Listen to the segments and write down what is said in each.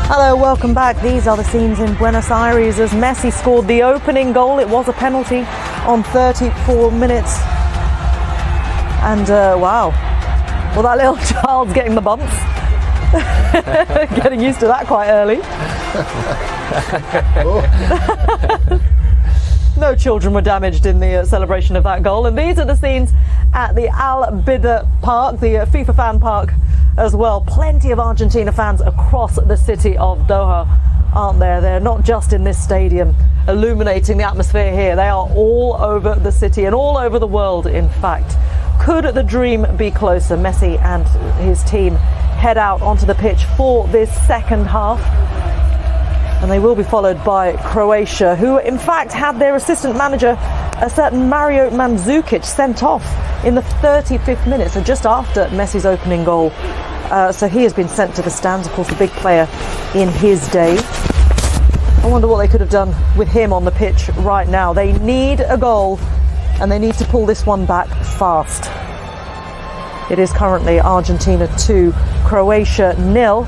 Hello, welcome back. These are the scenes in Buenos Aires as Messi scored the opening goal. It was a penalty on 34 minutes. And wow, well, that little child's getting the bumps. Getting used to that quite early. No children were damaged in the celebration of that goal. And these are the scenes at the Al Bida Park, the FIFA fan park as well. Plenty of Argentina fans across the city of Doha, aren't there? They're not just in this stadium illuminating the atmosphere here. They are all over the city and all over the world, in fact. Could the dream be closer? Messi and his team head out onto the pitch for this second half. And they will be followed by Croatia, who in fact had their assistant manager, a certain Mario Mandzukic, sent off in the 35th minute, so just after Messi's opening goal. So he has been sent to the stands, of course, a big player in his day. I wonder what they could have done with him on the pitch right now. They need a goal, and they need to pull this one back fast. It is currently Argentina 2, Croatia 0.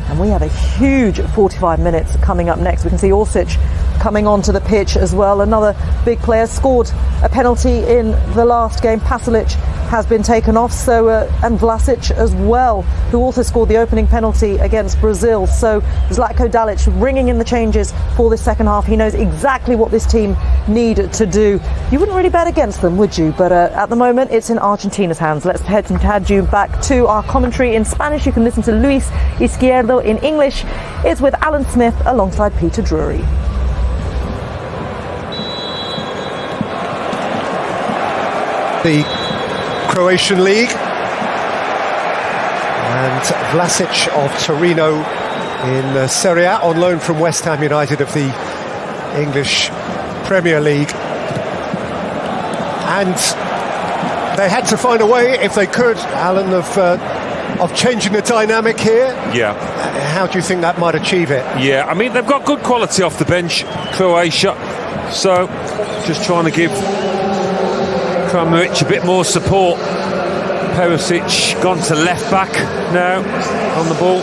And we have a huge 45 minutes coming up next. We can see Orsic coming onto the pitch as well. Another big player scored a penalty in the last game. Pasalic has been taken off, so and Vlasic as well, who also scored the opening penalty against Brazil. So Zlatko Dalic bringing in the changes for this second half. He knows exactly what this team need to do. You wouldn't really bet against them, would you? But at the moment, it's in Argentina's hands. Let's head you back to our commentary in Spanish. You can listen to Luis Izquierdo in English. It's with Alan Smith alongside Peter Drury. The Croatian League, and Vlasic of Torino in Serie A, on loan from West Ham United of the English Premier League. And they had to find a way, if they could, Alan, of changing the dynamic here. Yeah. How do you think that might achieve it? Yeah, I mean, they've got good quality off the bench, Croatia. So, just trying to give Kramaric a bit more support. Perisic gone to left back now on the ball.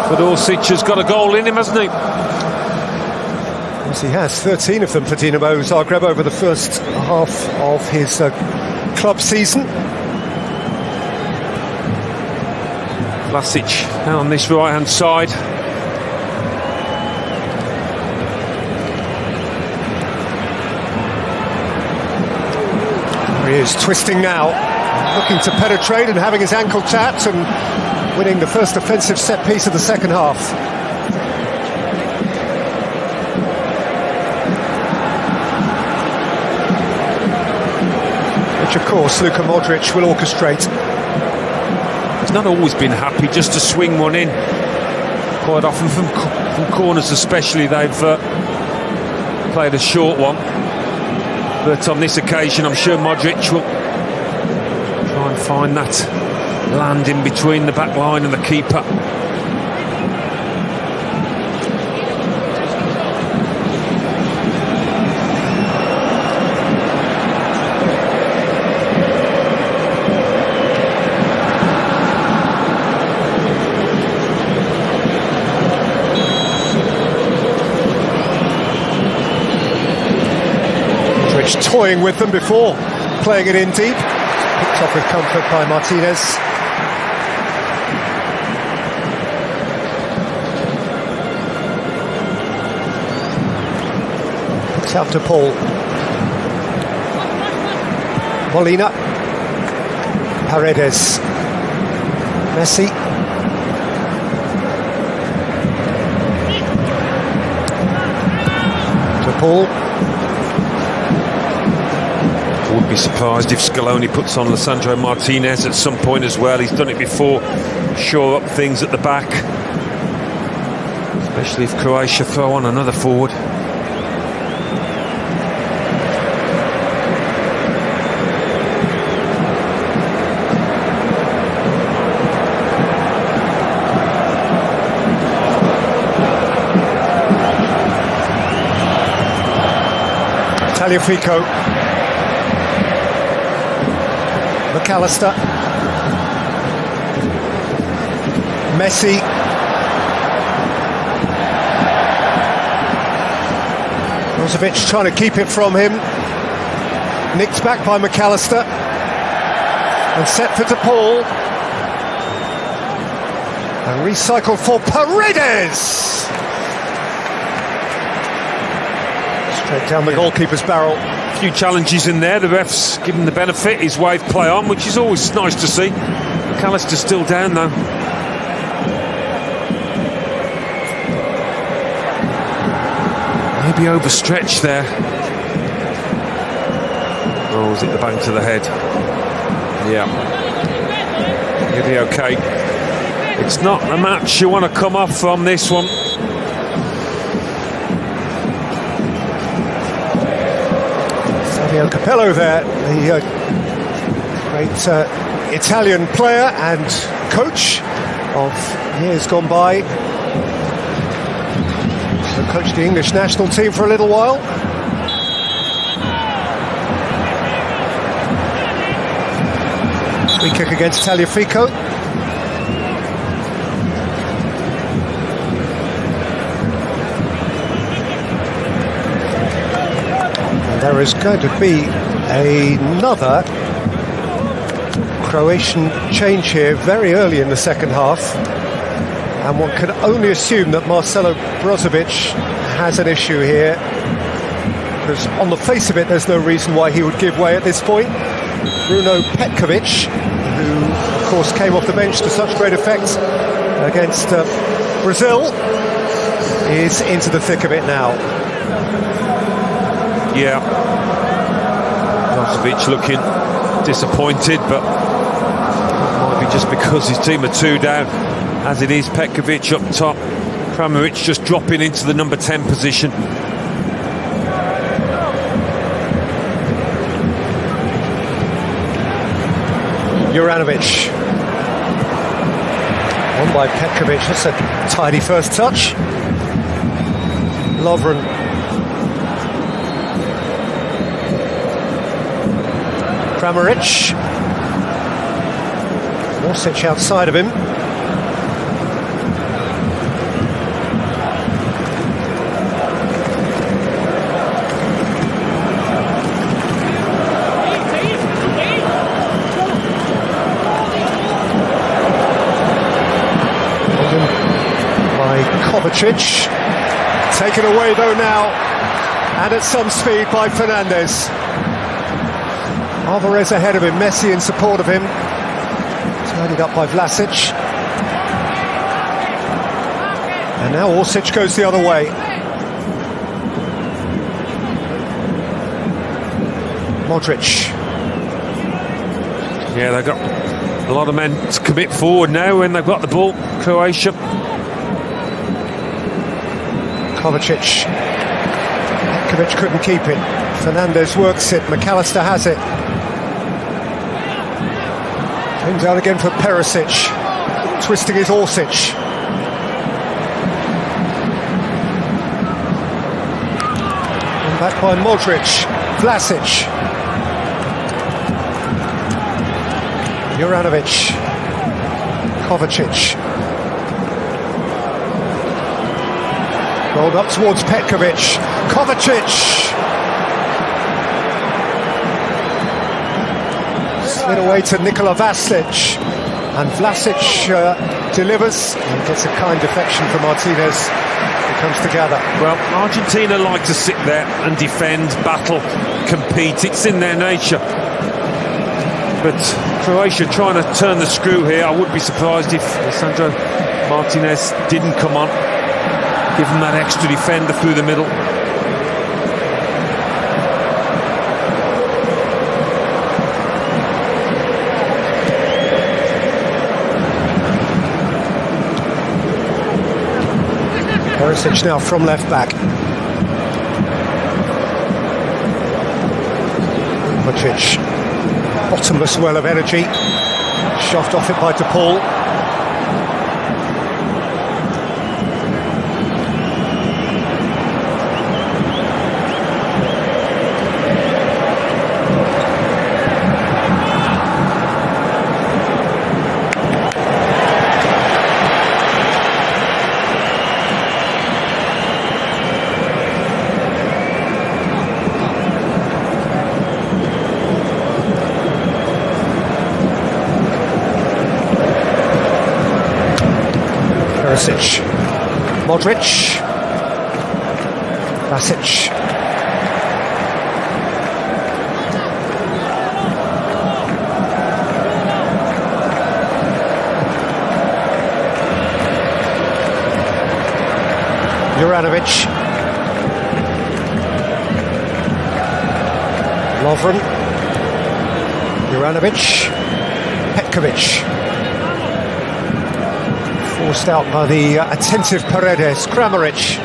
But Orsic has got a goal in him, hasn't he? Yes, he has. 13 of them for Dinamo Zagreb over the first half of his club season. Vlasic now on this right-hand side. He is twisting now, looking to penetrate and having his ankle tapped and winning the first offensive set piece of the second half. Which, of course, Luka Modric will orchestrate. He's not always been happy just to swing one in. Quite often from corners especially, they've played a short one. But on this occasion, I'm sure Modric will try and find that land in between the back line and the keeper. Toying with them before playing it in deep. Picked off with comfort by Martinez. It's out to Paul. Molina. Paredes. Messi. To Paul. Would be surprised if Scaloni puts on Lisandro Martinez at some point as well. He's done it before, shore up things at the back, especially if Croatia throw on another forward. Tagliafico. McAllister. Messi. Brozovic trying to keep it from him. Nicked back by McAllister. And set for DePaul. And recycled for Paredes. Straight down the goalkeeper's barrel. A few challenges in there. The ref's given the benefit. His wave play on, which is always nice to see. McAllister's still down though. Maybe overstretched there. Oh, was it the bank to the head? Yeah. He'll be okay. It's not a match you want to come off from this one. Fabio Capello there, the great Italian player and coach of years gone by. So coached the English national team for a little while. Free kick against Tagliafico. And there is going to be another Croatian change here very early in the second half. And one can only assume that Marcelo Brozovic has an issue here, because on the face of it there's no reason why he would give way at this point. Bruno Petkovic, who of course came off the bench to such great effect against Brazil, is into the thick of it now. Yeah, Brozovic looking disappointed, but it might be just because his team are two down. As it is, Petkovic up top, Kramaric just dropping into the number 10 position. Juranovic. Won by Petkovic. That's a tidy first touch. Lovren. Kramaric. Orsic outside of him. Kovacic, taken away though now, and at some speed by Fernandes. Alvarez ahead of him, Messi in support of him, tidied up by Vlasic, and now Orsic goes the other way. Modric. Yeah, they've got a lot of men to commit forward now when they've got the ball, Croatia. Kovacic. Petkovic couldn't keep it. Fernandes works it. McAllister has it. Brings out again for Perisic. Twisting his Orsic. And back by Modric. Vlasic. Juranovic. Kovacic. Rolled up towards Petkovic. Kovacic. Slid away to Nikola Vlasic. And Vlasic delivers and gets a kind deflection from Martinez, who comes to gather. Well, Argentina like to sit there and defend, battle, compete. It's in their nature. But Croatia trying to turn the screw here. I would be surprised if Sandro Martinez didn't come on. Give them that extra defender through the middle. Perisic now from left back. Kovacic, bottomless well of energy. Shoved off it by DePaul. Perisic, Modric, Vlasic. Juranovic, Lovren, Juranovic, Petkovic, forced out by the attentive Paredes. Kramaric,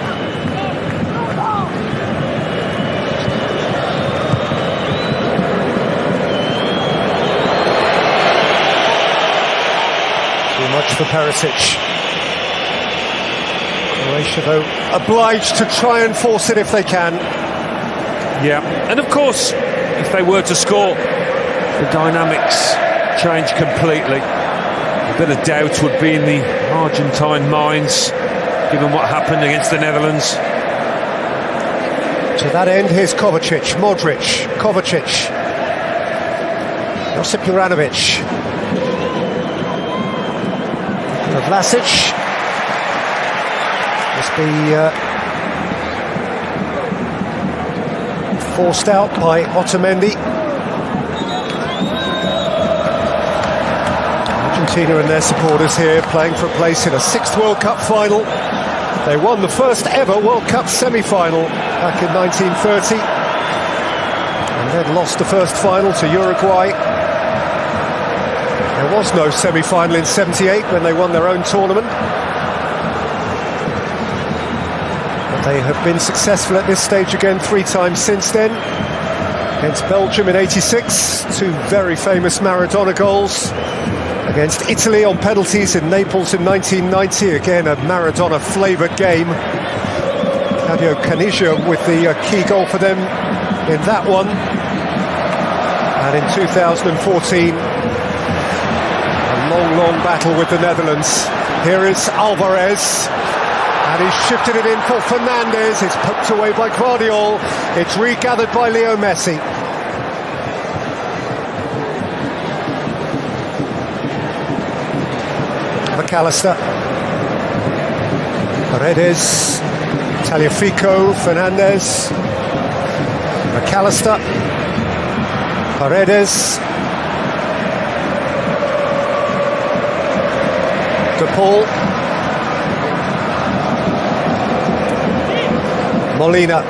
too much for Perisic. Croatia, though, obliged to try and force it if they can. Yeah, and of course, if they were to score, the dynamics change completely. A bit of doubt would be in the Argentine minds, given what happened against the Netherlands. To that end, here's Kovacic, Modric, Kovacic, Josip Juranovic, Vlasic. Must be forced out by Otamendi. Argentina and their supporters here playing for a place in a 6th World Cup final. They won the first ever World Cup semi-final back in 1930 and then lost the first final to Uruguay. There was no semi-final in '78 when they won their own tournament. They have been successful at this stage again 3 times since then. Against Belgium in '86, 2 very famous Maradona goals. Against Italy on penalties in Naples in 1990, again a Maradona-flavoured game. Claudio Caniggia with the key goal for them in that one. And in 2014, a long battle with the Netherlands. Here is Alvarez. And he's shifted it in for Fernandes. It's poked away by Guardiol. It's regathered by Leo Messi. McAllister. Paredes. Tagliafico. Fernandes. McAllister. Paredes. De Paul. Molina.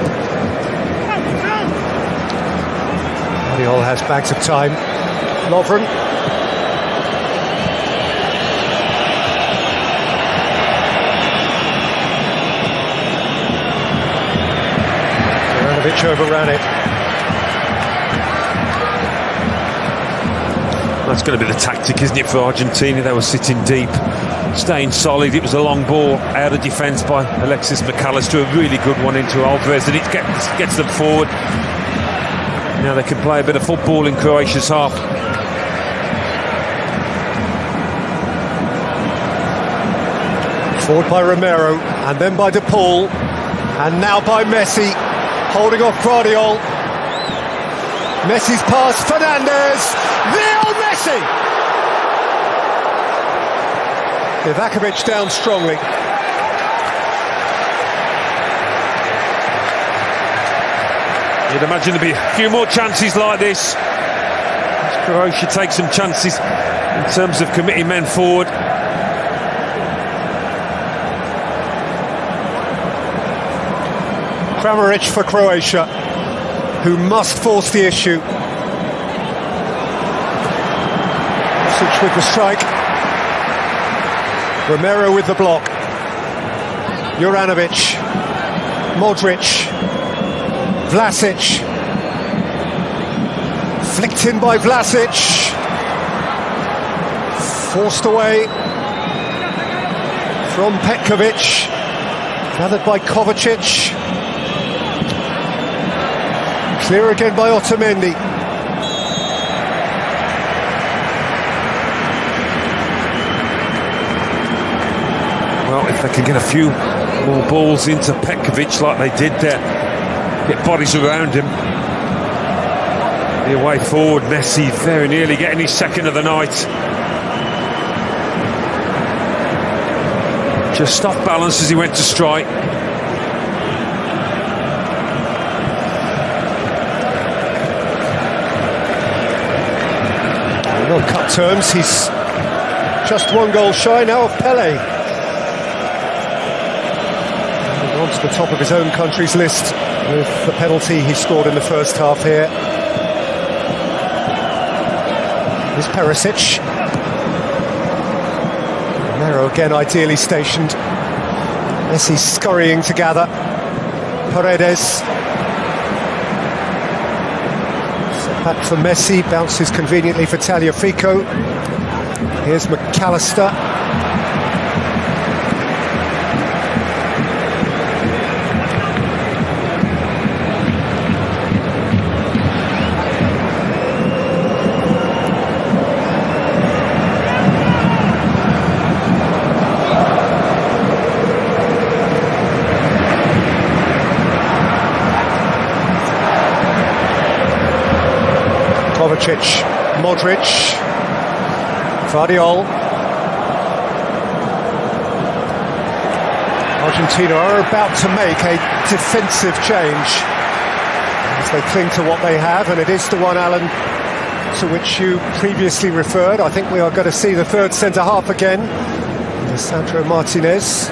Guardiol has bags of time. Lovren. Juranovic overran it. That's going to be the tactic, isn't it, for Argentina? They were sitting deep, staying solid. It was a long ball out of defence by Alexis McAllister, a really good one into Alvarez, and it gets them forward. Now they can play a bit of football in Croatia's half. Forward by Romero, and then by De Paul, and now by Messi, holding off Guardiol. Messi's pass, Fernandes, Leo Messi! Ivakovic down strongly. You'd imagine there'd be a few more chances like this. As Croatia takes some chances in terms of committing men forward. Kramaric for Croatia, who must force the issue. Perisic with the strike. Romero with the block. Juranovic, Modric, Vlasic. Flicked in by Vlasic. Forced away from Petkovic. Gathered by Kovacic. Clear again by Otamendi. Well, if they can get a few more balls into Petkovic like they did there, get bodies around him. The way forward, Messi very nearly getting his second of the night. Just off balance as he went to strike. In World Cup terms, he's just one goal shy now of Pele. On to the top of his own country's list with the penalty he scored in the first half here. Here's Perisic. Romero again ideally stationed. Messi scurrying to gather. Paredes. Set back for Messi, bounces conveniently for Tagliafico. Here's McAllister. Kovacic, Modric, Guardiola. Argentina are about to make a defensive change as they cling to what they have, and it is the one, Alan, to which you previously referred. I think we are going to see the third centre-half again, Lisandro Martinez.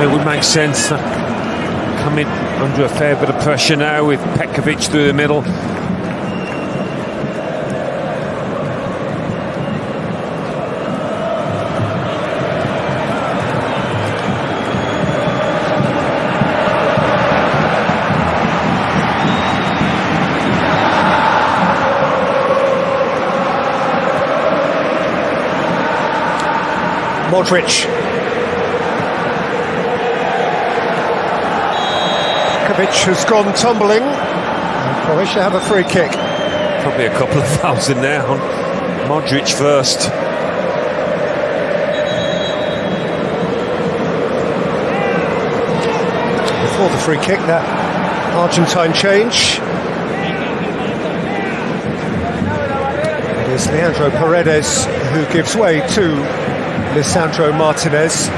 It would make sense. Coming under a fair bit of pressure now with Petkovic through the middle. Modric. Has gone tumbling. Croatia have a free kick. Probably a couple of fouls in there on Modric first. Before the free kick, that Argentine change. It is Leandro Paredes who gives way to Lisandro Martinez.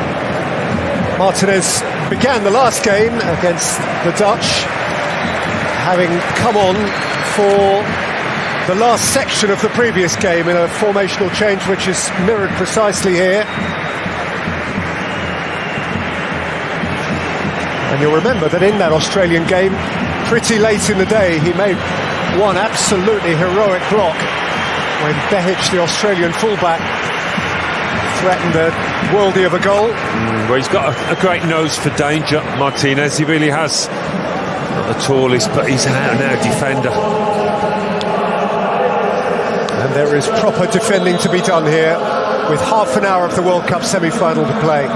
Martinez began the last game against the Dutch, having come on for the last section of the previous game in a formational change which is mirrored precisely here. And you'll remember that in that Australian game, pretty late in the day, he made one absolutely heroic block when Behic, the Australian fullback, threatened a worldie of a goal. Well, he's got a great nose for danger, Martinez. He really has. Not the tallest, but he's an out-and-out defender. And there is proper defending to be done here with half an hour of the World Cup semi-final to play.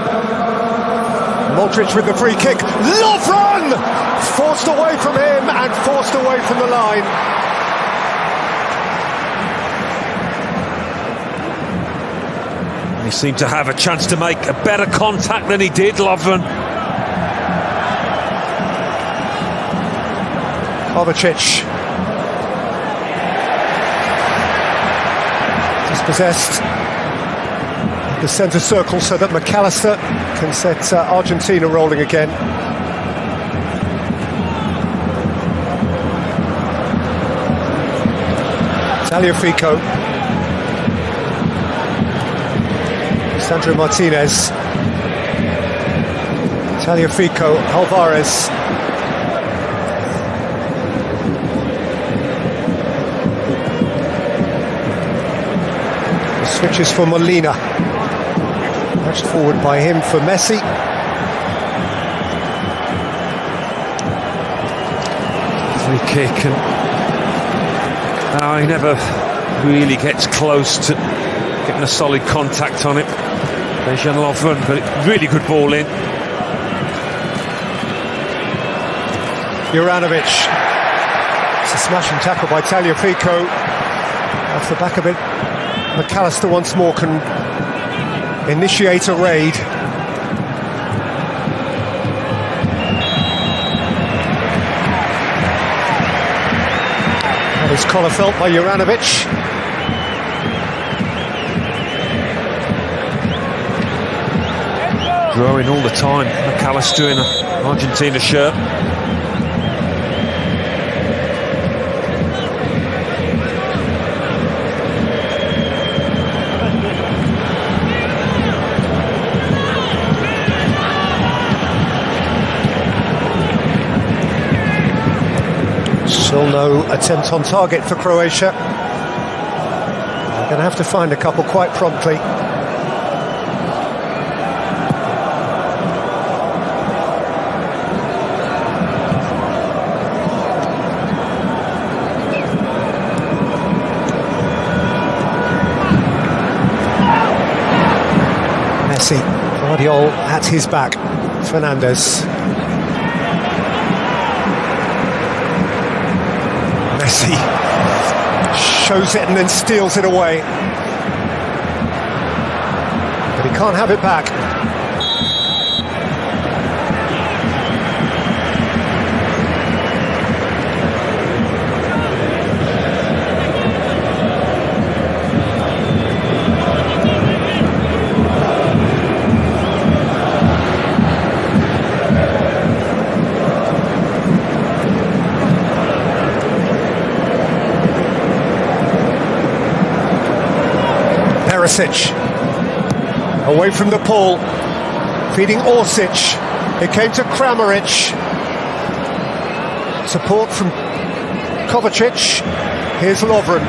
Modric with the free kick. Lovren! Forced away from him and forced away from the line. He seemed to have a chance to make a better contact than he did, Lovren. Kovacic. Dispossessed. The centre circle so that McAllister can set Argentina rolling again. Tagliafico. Lisandro Martinez. Tagliafico, Alvarez. The switches for Molina. Pushed forward by him for Messi. Free kick, and he never really gets close to getting a solid contact on it. Dejan Lovren, but really good ball in. Juranovic. It's a smashing tackle by Tagliafico. Off the back of it, McAllister once more can initiate a raid. That is collar felt by Juranovic. growing all the time. McAllister in an Argentina shirt. Still no attempt on target for Croatia. They're going to have to find a couple quite promptly. Messi, Guardiola at his back. Fernandes. Messi shows it and then steals it away. But he can't have it back. Perisic, away from the ball, feeding Orsic. It came to Kramaric. Support from Kovacic. Here's Lovren.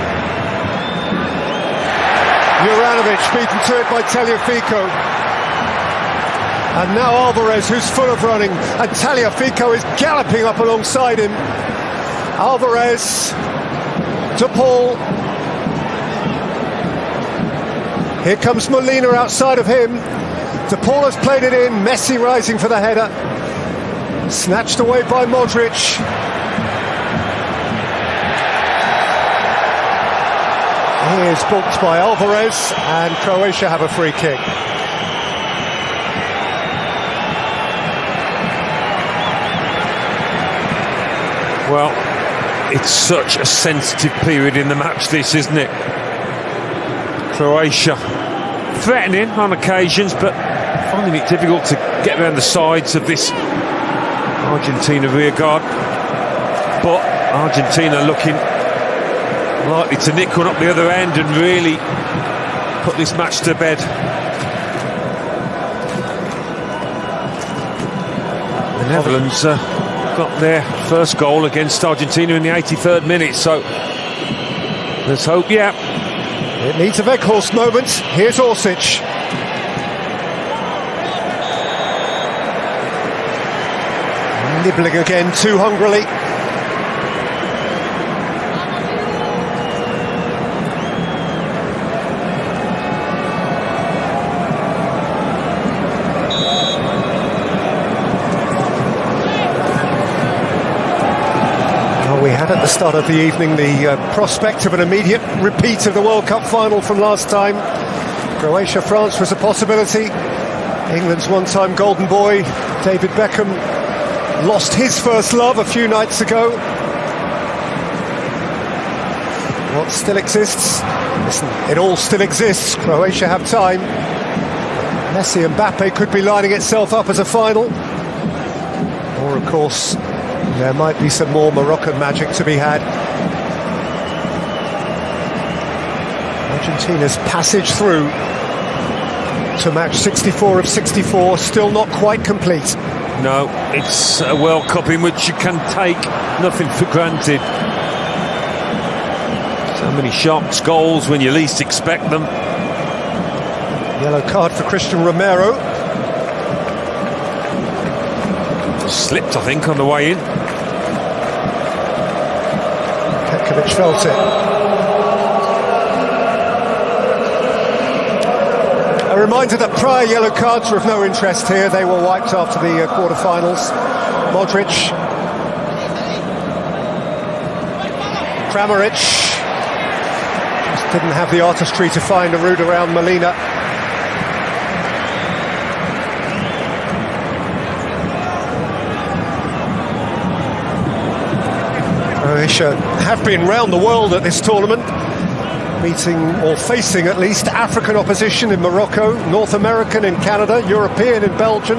Juranovic beaten to it by Tagliafico. And now Alvarez, who's full of running, and Tagliafico is galloping up alongside him. Alvarez to Paul. Here comes Molina outside of him. De Paul has played it in. Messi rising for the header. Snatched away by Modric. He is balked by Alvarez, and Croatia have a free kick. Well, it's such a sensitive period in the match, this, isn't it? Croatia threatening on occasions, but finding it difficult to get around the sides of this Argentina rearguard. But Argentina looking likely to nick one up the other end and really put this match to bed. The Netherlands got their first goal against Argentina in the 83rd minute, so let's hope, yeah. It needs a Weghorst moment. Here's Orsic. Nibbling again too hungrily. We had at the start of the evening the prospect of an immediate repeat of the World Cup final from last time. Croatia-France was a possibility. England's one-time golden boy, David Beckham, lost his first love a few nights ago. What still exists? Listen, it all still exists. Croatia have time. Messi and Mbappe could be lining itself up as a final. Or, of course, there might be some more Moroccan magic to be had. Argentina's passage through to match 64 of 64, still not quite complete. No, it's a World Cup in which you can take nothing for granted. So many shots, goals when you least expect them. Yellow card for Christian Romero. Slipped, I think, on the way in. Petkovic felt it. A reminder that prior yellow cards were of no interest here. They were wiped after the quarter-finals. Modric. Kramaric. Just didn't have the artistry to find a route around Molina. Croatia have been round the world at this tournament. meeting, or facing at least, African opposition in Morocco, North American in Canada, European in Belgium,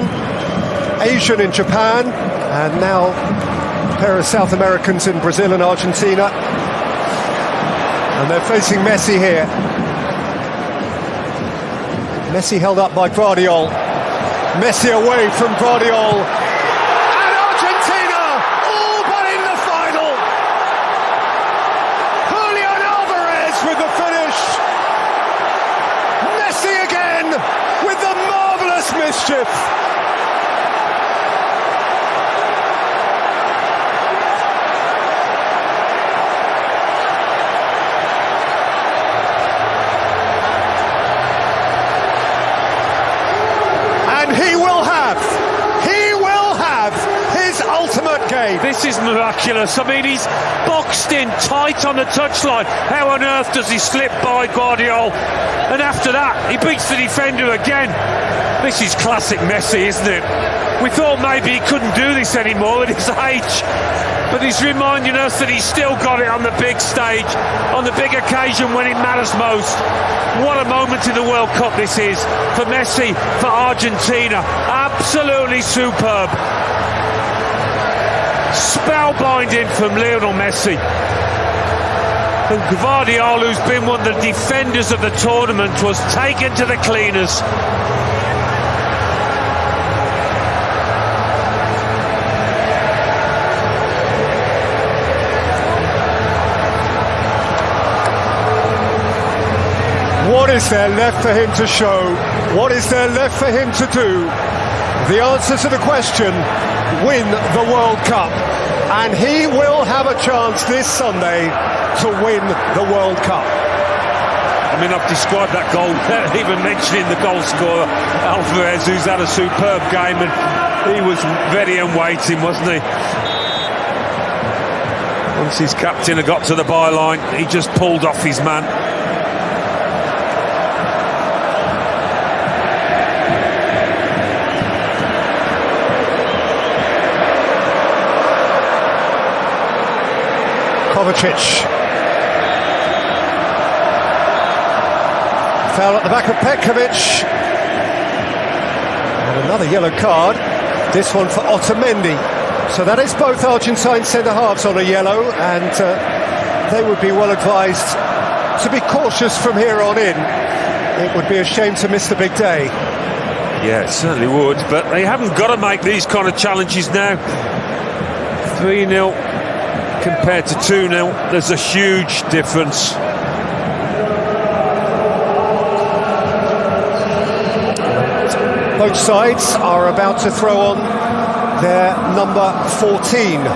Asian in Japan, and now a pair of South Americans in Brazil and Argentina. And they're facing Messi here. Messi held up by Guardiola. Messi away from Guardiola. And Argentina all but in the final. Julian Alvarez with the finish. Messi again with the marvellous mischief. His ultimate game. This is miraculous. I mean, he's boxed in tight on the touchline. How on earth does he slip by Guardiola? And after that, he beats the defender again. This is classic Messi, isn't it? We thought maybe he couldn't do this anymore at his age, but he's reminding us that he's still got it on the big stage, on the big occasion when it matters most. What a moment in the World Cup this is for Messi, for Argentina. Absolutely superb. Spellbinding from Lionel Messi. And Guardiola, who's been one of the defenders of the tournament, was taken to the cleaners. What is there left for him to show? What is there left for him to do? The answer to the question: win the World Cup. And he will have a chance this Sunday to win the World Cup. I mean, I've described that goal, even mentioning the goal scorer, Alvarez, who's had a superb game, and he was ready and waiting, wasn't he? Once his captain had got to the byline, he just pulled off his man. Kovacic. Foul at the back of Petkovic. And another yellow card. This one for Otamendi. So that is both Argentine centre-halves on a yellow, and they would be well advised to be cautious from here on in. It would be a shame to miss the big day. Yeah, it certainly would, but they haven't got to make these kind of challenges now. 3-0 compared to 2-0, there's a huge difference. Both sides are about to throw on their number 14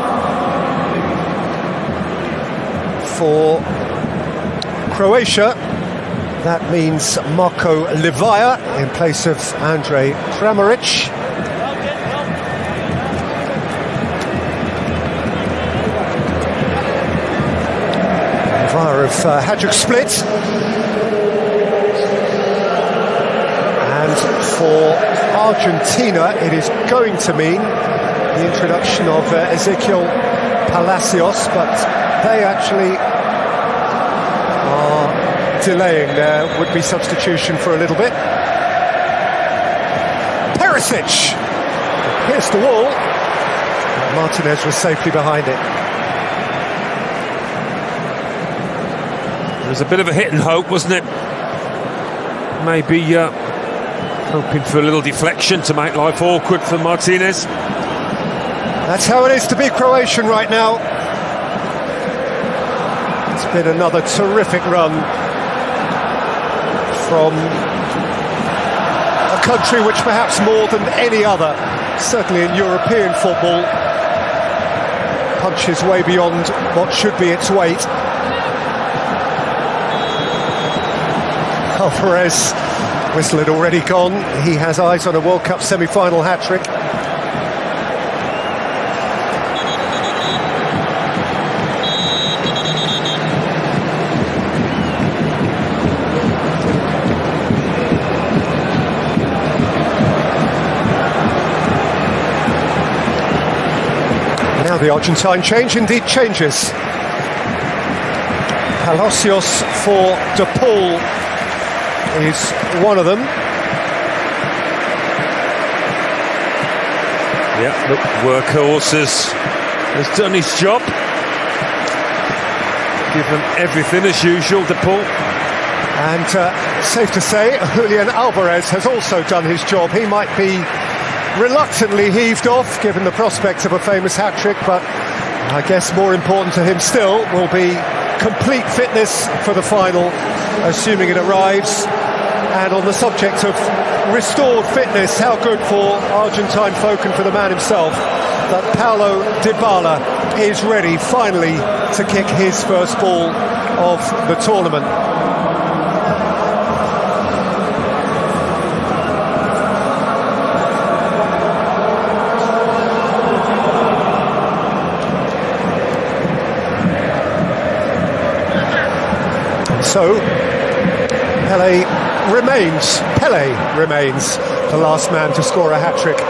for Croatia. That means Marko Livaja in place of Andrej Kramaric. Of Hajduk Split, and for Argentina it is going to mean the introduction of Ezequiel Palacios, but they actually are delaying their would-be substitution for a little bit. Perisic pierced the wall, Martinez was safely behind it. It was a bit of a hit and hope, wasn't it? Maybe hoping for a little deflection to make life awkward for Martinez. That's how it is to be Croatian right now. It's been another terrific run from a country which perhaps more than any other, certainly in European football, punches way beyond what should be its weight. Alvarez, whistle had already gone. He has eyes on a World Cup semi-final hat-trick. Now the Argentine change indeed changes. Palacios for De Paul is one of them. Yeah, the workhorse has done his job. Given everything as usual, De Paul. And safe to say, Julian Alvarez has also done his job. He might be reluctantly heaved off, given the prospect of a famous hat-trick, but I guess more important to him still will be complete fitness for the final, assuming it arrives. And on the subject of restored fitness, how good for Argentine folk and for the man himself that Paulo Dybala is ready finally to kick his first ball of the tournament. So Pele remains the last man to score a hat-trick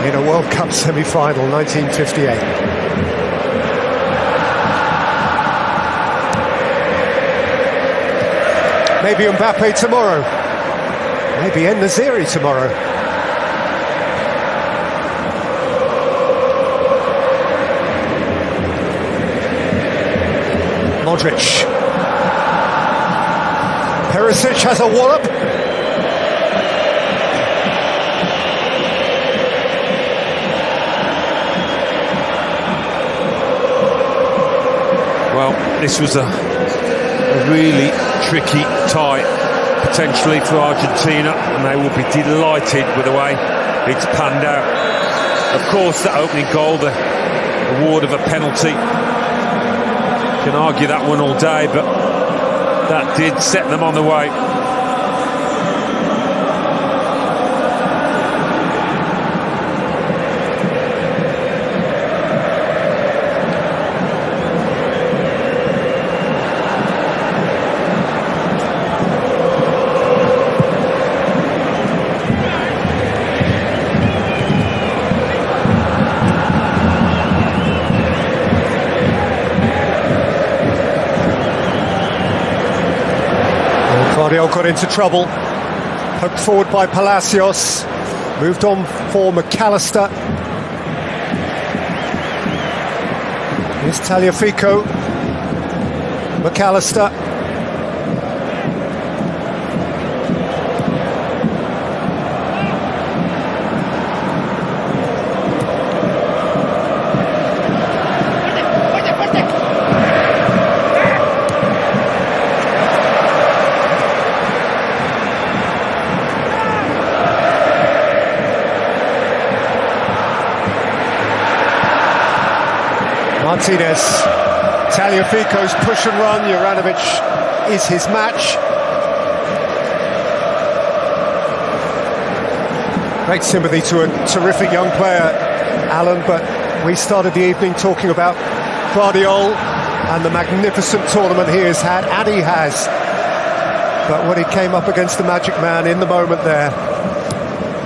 in a World Cup semi-final, 1958. Maybe Mbappe tomorrow. Maybe En-Nesyri tomorrow. Modric. Perisic has a wallop. Well, this was a really tricky tie, potentially for Argentina, and they will be delighted with the way it's panned out. Of course, that opening goal, the award of a penalty, you can argue that one all day, but that did set them on the way. Guardiola got into trouble, poked forward by Palacios, moved on for McAllister. Here's Tagliafico, McAllister. Martinez, Tagliafico's push and run, Juranovic is his match. Great sympathy to a terrific young player, Alan, but we started the evening talking about Guardiola and the magnificent tournament he has had, and he has. But when he came up against the Magic Man in the moment there,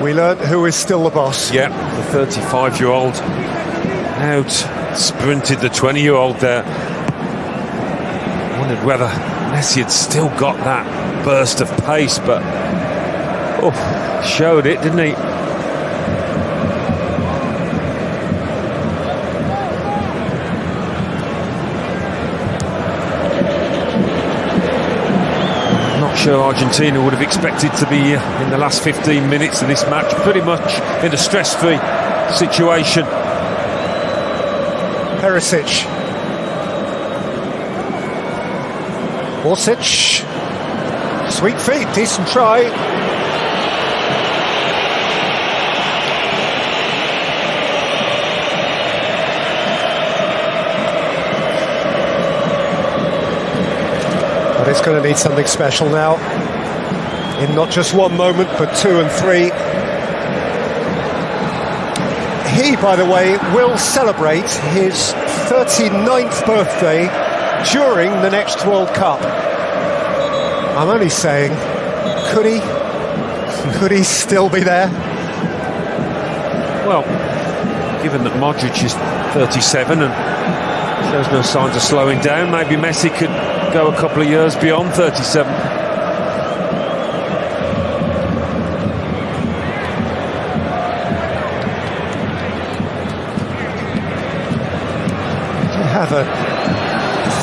we learnt who is still the boss. Yeah, the 35-year-old out sprinted the 20-year-old there. Wondered whether Messi had still got that burst of pace, but showed it, didn't he? Not sure Argentina would have expected to be in the last 15 minutes of this match, pretty much in a stress-free situation. Perisic. Orsic. Sweet feet, decent try. But it's going to need something special now. In not just one moment, but two and three. He, by the way, will celebrate his 39th birthday during the next World Cup. I'm only saying, could he still be there? Well, given that Modric is 37 and shows no signs of slowing down, maybe Messi could go a couple of years beyond 37. Have a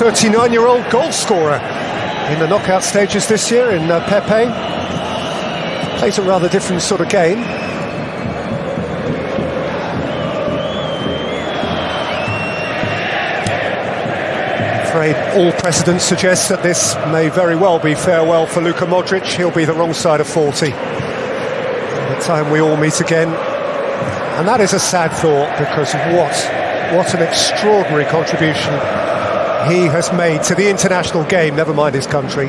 39-year-old goal scorer in the knockout stages this year in Pepe. Plays a rather different sort of game. I'm afraid all precedent suggests that this may very well be farewell for Luka Modric. He'll be the wrong side of 40 by the time we all meet again. And that is a sad thought, because what an extraordinary contribution he has made to the international game, never mind his country.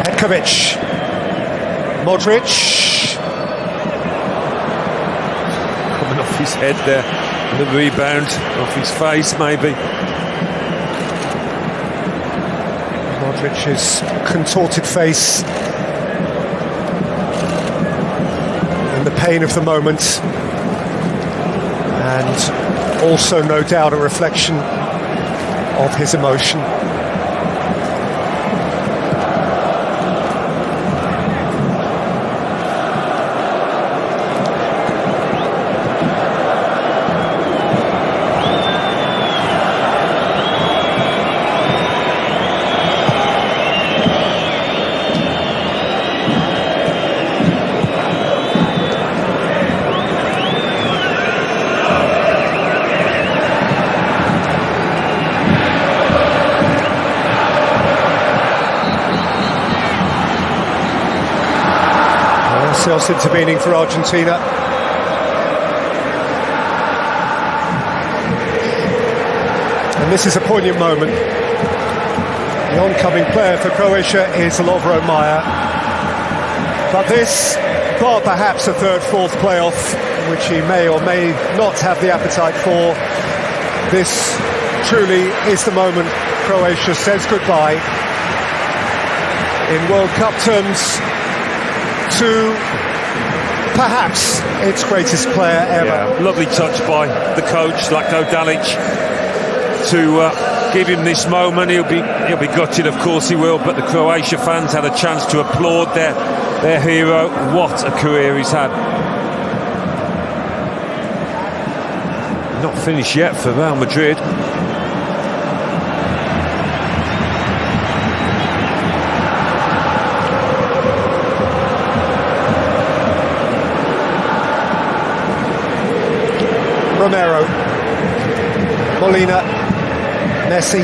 Petkovic, Modric. Coming off his head there, and the rebound off his face maybe. Modric's contorted face, the pain of the moment, and also no doubt a reflection of his emotion. Intervening for Argentina. And this is a poignant moment. The oncoming player for Croatia is Lovro Majer. But this, bar perhaps a third, fourth playoff, which he may or may not have the appetite for, this truly is the moment Croatia says goodbye in World Cup terms to perhaps its greatest player ever. Yeah, lovely touch by the coach, Zlatko Dalic, to give him this moment. He'll be gutted, of course he will, but the Croatia fans had a chance to applaud their hero. What a career he's had. Not finished yet for Real Madrid. Romero, Molina, Messi.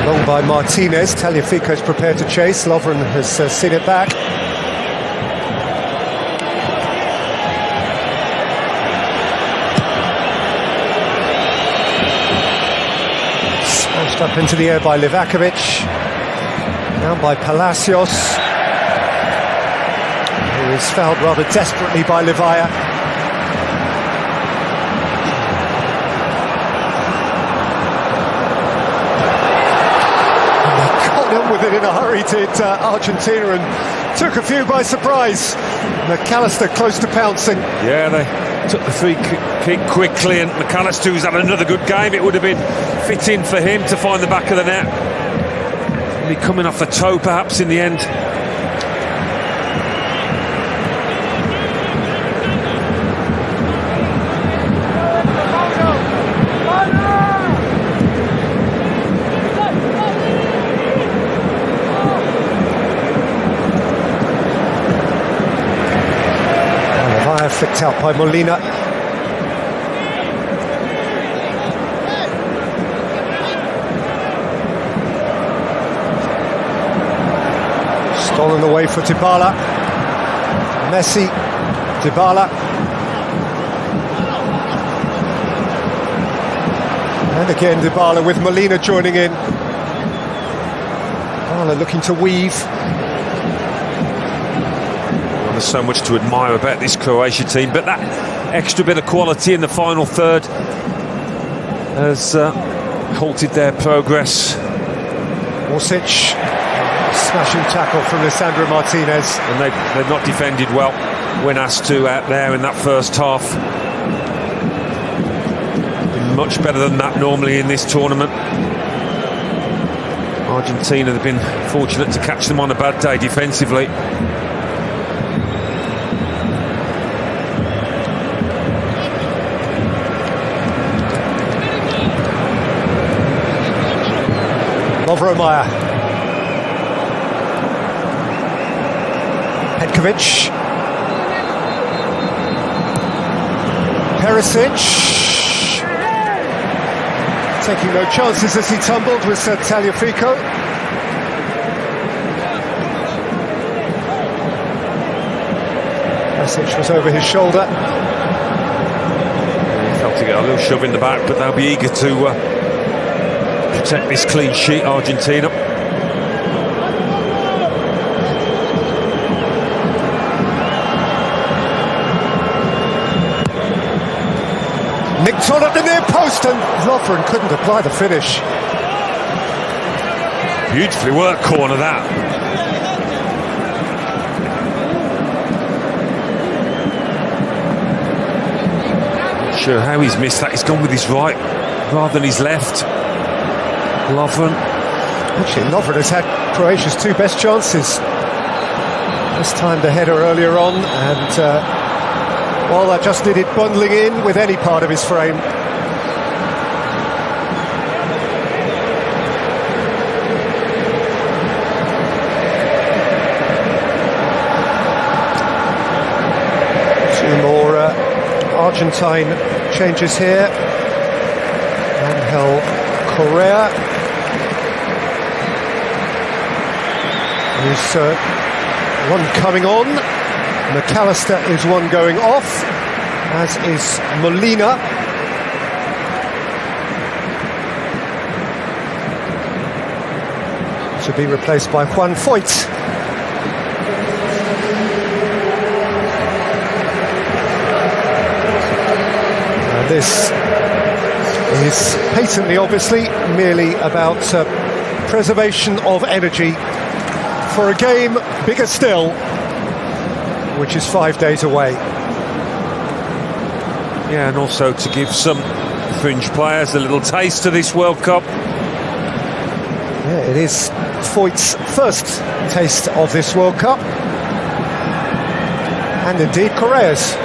Long by Martinez. Tagliafico's prepared to chase. Lovren has seen it back. Up into the air by Livakovic, down by Palacios, who is fouled rather desperately by Livaya. And they got on with it in a hurry, did Argentina, and took a few by surprise. McAllister close to pouncing. Yeah, they took the free kick quickly, and McAllister, who's had another good game, it would have been fitting for him to find the back of the net. He'll be coming off the toe perhaps in the end. Livaya flicked out by Molina. Stolen away for Dybala. Messi, Dybala. And again Dybala with Molina joining in. Dybala looking to weave. Well, there's so much to admire about this Croatia team, but that extra bit of quality in the final third has halted their progress. Orsic, smashing tackle from Lisandro Martinez. And they've not defended well when asked to out there in that first half. Been much better than that normally in this tournament. Argentina have been fortunate to catch them on a bad day defensively. Lovromayer. Petkovic. Perisic. Taking no chances as he tumbled with Tagliafico. Perisic was over his shoulder. He felt to get a little shove in the back, but they'll be eager to protect this clean sheet, Argentina. Nicked on at the near post and Lovren couldn't apply the finish. Beautifully worked corner that. Not sure how he's missed that. He's gone with his right rather than his left. Lovren. Actually, Lovren has had Croatia's two best chances. This time the header earlier on, and well, that just needed bundling in with any part of his frame. Two more Argentine changes here. Angel Correa is one coming on. McAllister is one going off, as is Molina. To be replaced by Juan Foyt. And this is patently, obviously, merely about preservation of energy for a game bigger still, which is 5 days away. Yeah, and also to give some fringe players a little taste of this World Cup. Yeah, it is Foyt's first taste of this World Cup, and indeed Correa's.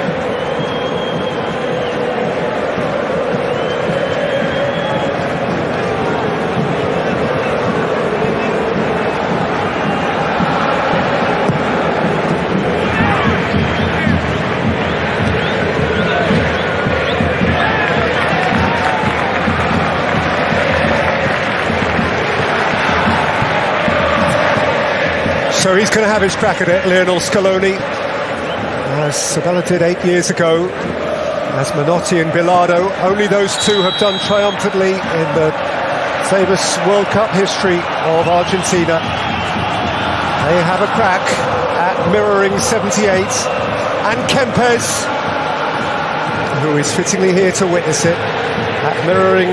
So he's going to have his crack at it, Lionel Scaloni, as Sabella did 8 years ago, as Menotti and Bilardo. Only those two have done triumphantly in the famous World Cup history of Argentina. They have a crack at mirroring 78, and Kempes, who is fittingly here to witness it, at mirroring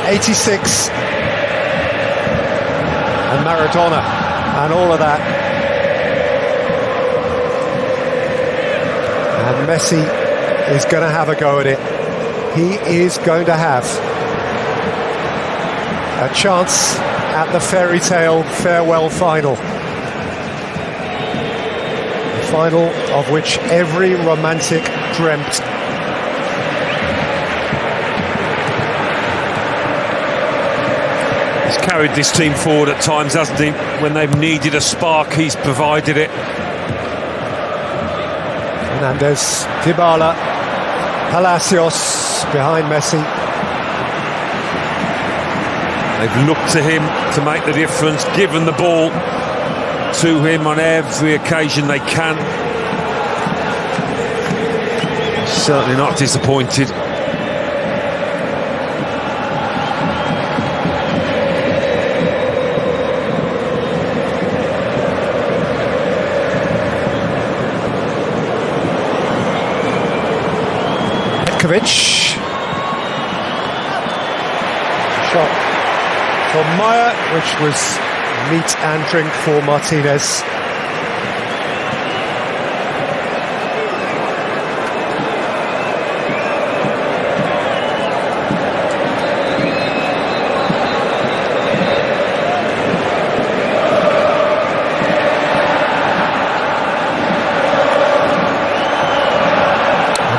86, and Maradona, and all of that. And Messi is going to have a go at it. He is going to have a chance at the fairy tale farewell final. The final of which every romantic dreamt. He's carried this team forward at times, hasn't he? When they've needed a spark, he's provided it. Fernandez, Dybala, Palacios behind Messi. They've looked to him to make the difference, given the ball to him on every occasion they can. Certainly not disappointed. Markovic. Shot from Meyer, which was meat and drink for Martinez.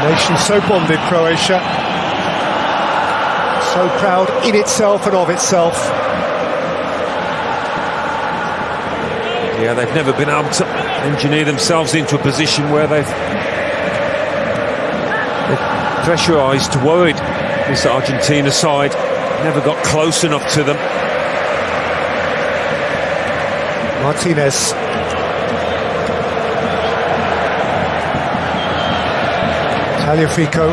Nation so bonded, Croatia, so proud in itself and of itself. Yeah, they've never been able to engineer themselves into a position where they're pressurised, worried. This Argentina side never got close enough to them. Martinez. Tagliafico.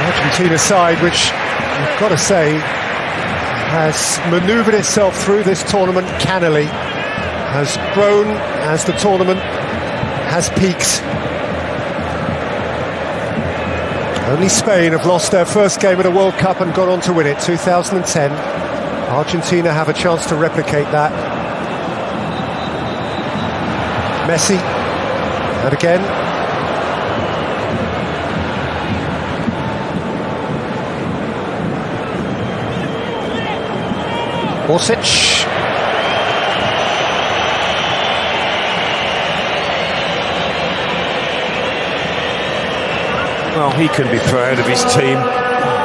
Argentina side, which I've got to say has manoeuvred itself through this tournament cannily, has grown as the tournament has peaked. Only Spain have lost their first game at a World Cup and gone on to win it, 2010. Argentina have a chance to replicate that. Messi. And again, Orsic. Well, he can be proud of his team,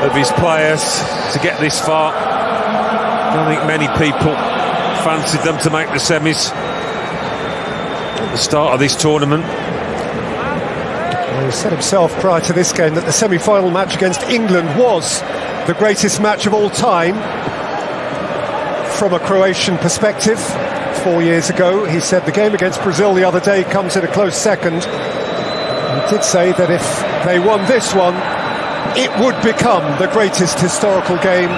of his players, to get this far. I don't think many people fancied them to make the semis at the start of this tournament. Well, he said himself prior to this game that the semi-final match against England was the greatest match of all time from a Croatian perspective. 4 years ago, he said the game against Brazil the other day comes in a close second. He did say that if they won this one, it would become the greatest historical game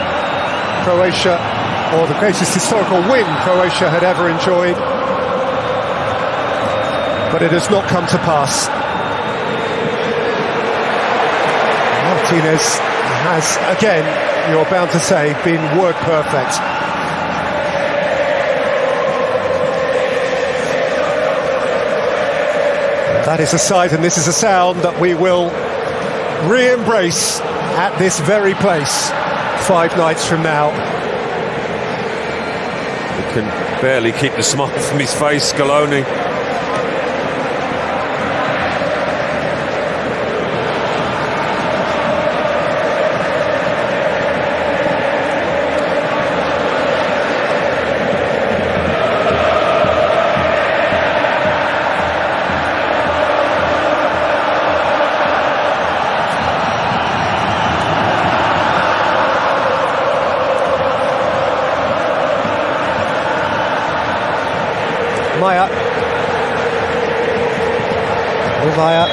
Croatia, or the greatest historical win Croatia had ever enjoyed. But it has not come to pass. Martinez has, again, you're bound to say, been word perfect. That is a sight and this is a sound that we will re-embrace at this very place 5 nights from now. He can barely keep the smile from his face, Scaloni. Maya. Maya.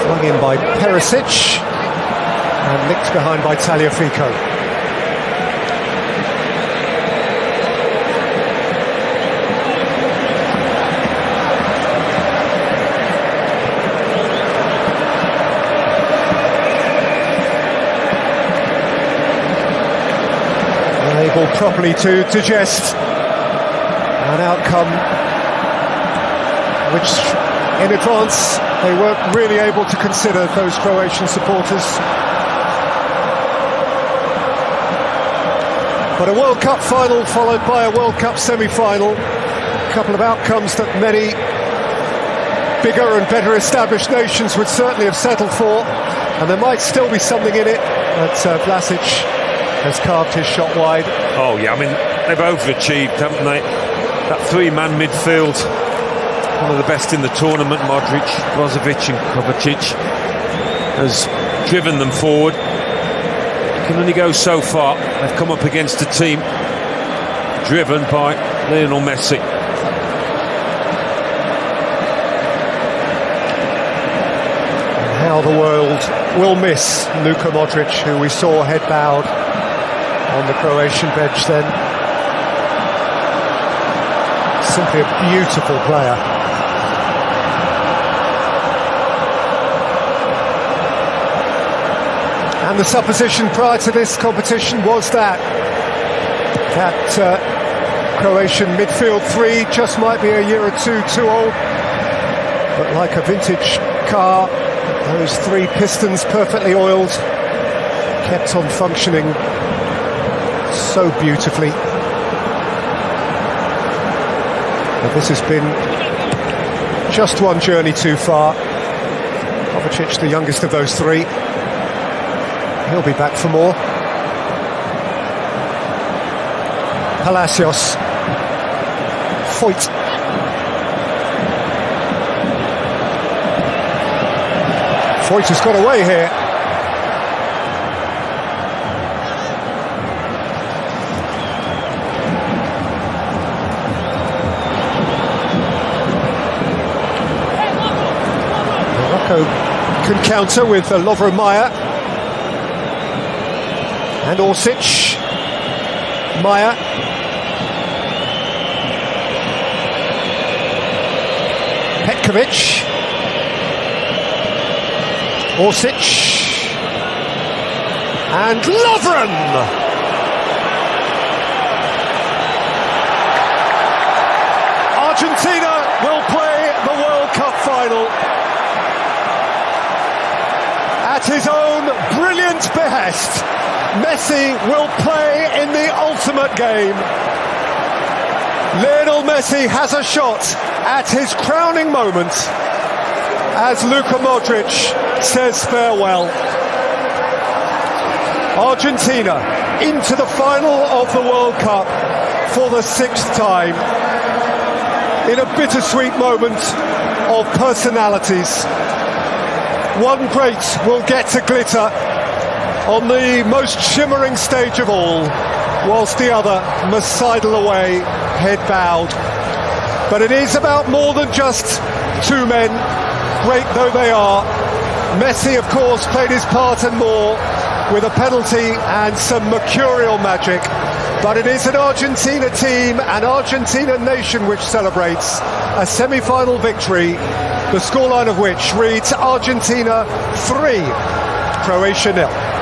Flung in by Perisic and nicked behind by Tagliafico. Able properly to digest an outcome which in advance they weren't really able to consider, those Croatian supporters. But a World Cup final followed by a World Cup semi-final, a couple of outcomes that many bigger and better established nations would certainly have settled for, and there might still be something in it, but Vlasic has carved his shot wide. Oh yeah, I mean, they've overachieved, haven't they? That 3-man midfield, one of the best in the tournament. Modric, Brozovic and Kovacic has driven them forward. Can only go so far. They've come up against a team driven by Lionel Messi. And how the world will miss Luka Modric, who we saw head bowed on the Croatian bench then. Simply a beautiful player. And the supposition prior to this competition was that Croatian midfield three just might be a year or two too old. But like a vintage car, those three pistons perfectly oiled, kept on functioning so beautifully. But this has been just one journey too far. Kovacic, the youngest of those three. He'll be back for more. Palacios. Foyt. Foyt has got away here. Morocco can counter with Lovro Majer and Orsic. Majer. Petkovic. Orsic. And Lovren! Argentina will play the World Cup final at his own brilliant behest. Messi will play in the ultimate game. Lionel Messi has a shot at his crowning moment as Luka Modric says farewell. Argentina into the final of the World Cup for the 6th time in a bittersweet moment of personalities. One great will get to glitter on the most shimmering stage of all, whilst the other must sidle away, head bowed. But it is about more than just two men, great though they are. Messi, of course, played his part and more, with a penalty and some mercurial magic. But it is an Argentina team, an Argentina nation which celebrates a semi-final victory, the scoreline of which reads Argentina 3, Croatia 0.